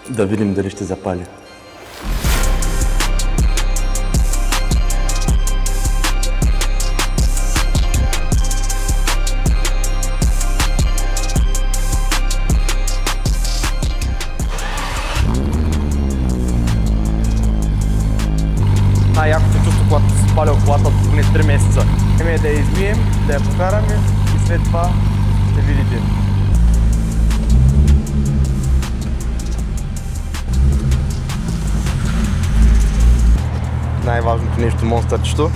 Да видим дали ще запали. Най-якото чувство, когато си спалял колата от поне 3 месеца. Име да я измием, да я покараме и след това ще видите. Най-важното нещо монстърчето.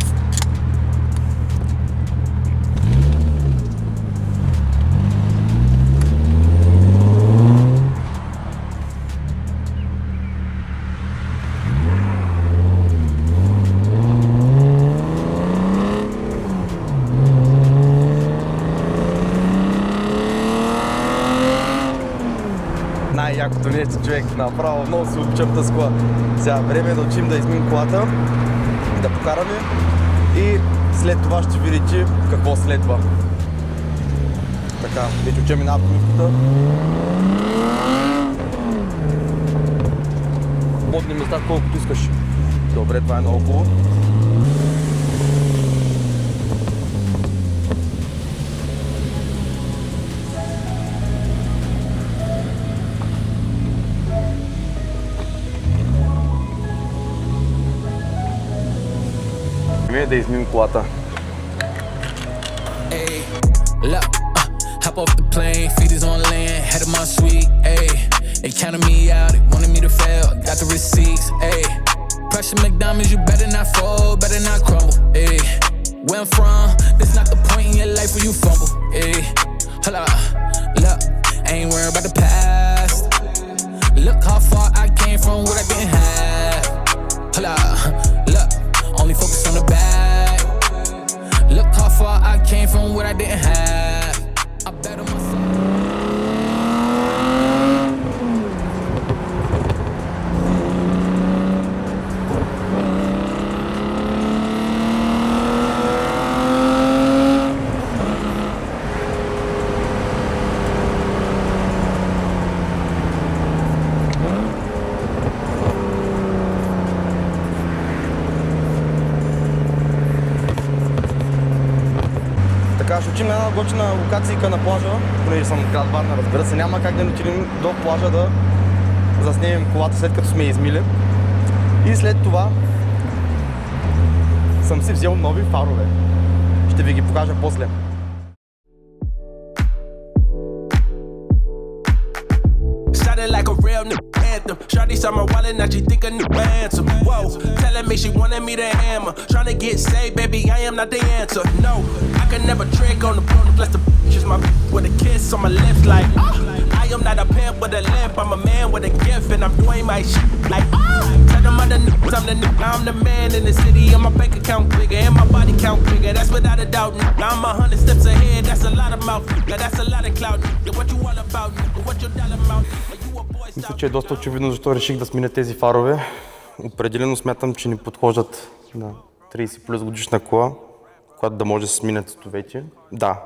Най-якото нещо, човек, направо много се обичам тази кола. Сега време е да учим да измим колата, да покараме и след това ще видите какво следва. Така, вече учим и на автомивката. Модни места колкото искаш. Добре, това е много хубаво. Да измим колата. Hey, look, hop off the plane, feet is on land, head of my suite, ayy. They counted me out, they wanted me to fail, got the receipts, ayy. Pressure McDonald's, you better not fall, better not crumble, ayy. Where I'm from, this not the point in your life where you fumble, ayy. Hold up, look, I ain't worried about the past. Look how far I came from what I didn't have. Hold up, look, only focus on the bag. Look how far I came from what I didn't have. I bet on myself. Така, ще учим на една готина локацийка на плажа, понеже съм в град Варна, разбира се, няма как да не отидем до плажа да заснемем колата след като сме измили. И след това съм си взел нови фарове. Ще ви ги покажа после. Like a real new anthem. Shawty saw my wallet, now she think a new ransom. Whoa, telling me she wanted me to hammer. Tryna get saved, baby, I am not the answer. No, I can never trick on the phone unless the is my with a kiss on my lips. Like, I am not a pimp with a limp. I'm a man with a gift, and I'm doing my shit. Like, tell them I'm the nigga, I'm the man in the city, and my bank account bigger, and my body count bigger. That's without a doubt. I'm 100 steps ahead. That's a lot of mouth. That's a lot of clout. What you all about? What your dollar amount? Мисля, че е доста очевидно защо реших да сменя тези фарове. Определено смятам, че ни подхождат на 30 плюс годишна кола, която да може да се сменят цветовете. Да,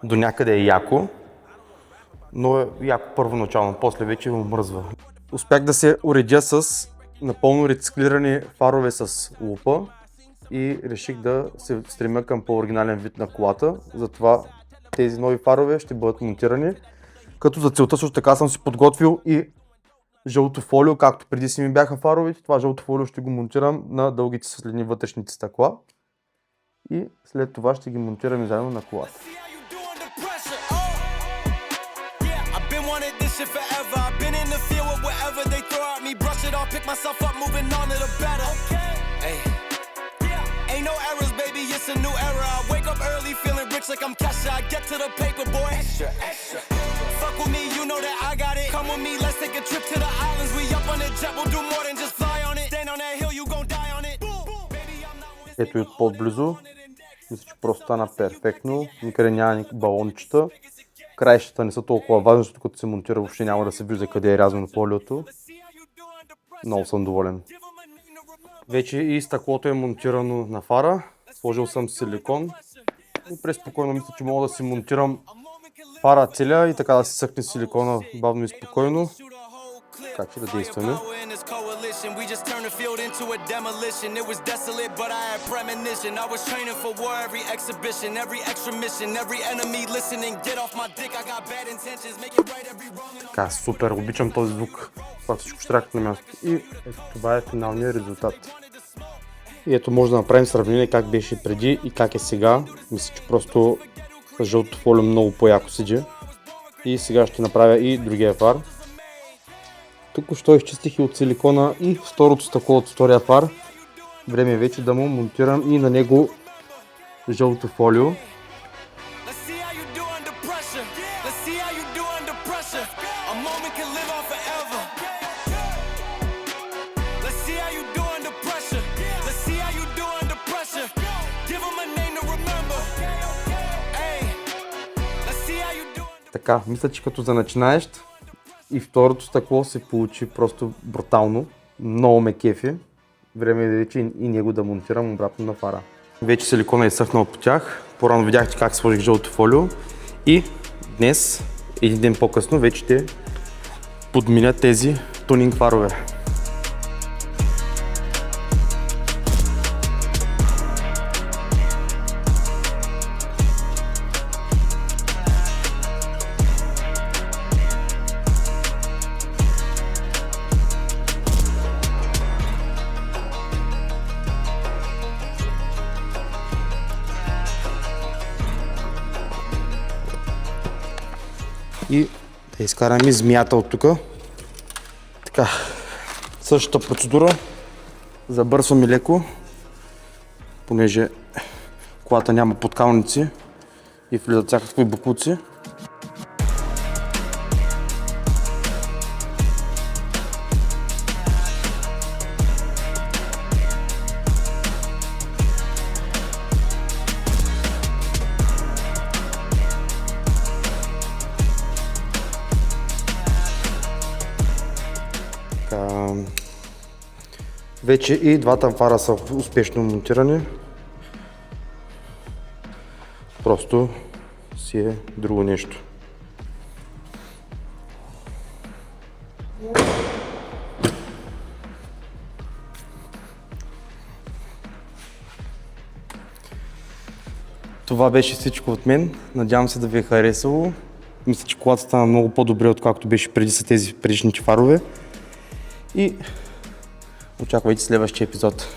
до някъде е яко, но е яко първоначално, после вече му мръзва. Успях да се уредя с напълно рециклирани фарове с лупа и реших да се стремя към по-оригинален вид на колата. Затова тези нови фарове ще бъдат монтирани. Като за целта също така съм си подготвил и жълто фолио, както преди си ми бяха фаровете. Това жълто фолио ще го монтирам на дългите светлини вътрешните стъкла. И след това ще ги монтираме заедно на колата. Like I'm Kesha, I get to the paper, boy. Extra, extra. Fuck with me, you know that I got it. Come with me, let's take a trip to the islands. We up on the jet, we'll do more than just fly on it. Stand on that hill, you gon' die on it. Ето и от по-близо. Мисля, че просто стана перфектно. Никъде няма балончета. Краищата не са толкова важни, защото като се монтира въобще няма да се вижда къде е рязано фолиото. Много съм доволен. Вече и стъклото е монтирано на фара. Сложил съм силикон. И преспокойно мисля, че мога да си монтирам фара целя и така да си съкне силикона бавно и спокойно. Така че да действаме. We just turned the field into a demolition. It was desolate, but I had premonition. I was training for war, every exhibition, every extra mission, every enemy listening. Get off my dick, I got bad intentions. Make it right every wrong. Така, супер, обичам този звук. Това всичко щракне на място. И ето това е финалният резултат. И ето може да направим сравнение как беше преди и как е сега. Мисля, че просто с жълто фолио много по-яко седи. И сега ще направя и другия фар. Тук що изчистих и от силикона и второто стъкло от втория фар. Време е вече да му монтирам и на него жълто фолио. Така, мисля, че като за начинаещ и второто стъкло се получи просто брутално. Много ме кефи. Време е вече и него да монтирам обратно на фара. Вече силикона е изсъхнал по тях. По-рано видяхте как сложих жълто фолио. И днес, един ден по-късно, вече ще подминя тези тунинг фарове. И да изкараме змията от тук. Така, същата процедура. Забърсваме леко, понеже колата няма подкалници и влизат всякакви боклуци. Вече и двата фара са успешно монтирани. Просто си е друго нещо. Това беше всичко от мен. Надявам се да ви е харесало. Мисля, че колата стана много по-добре, откакто беше преди с тези предишните фарове. И очаквайте следващия епизод.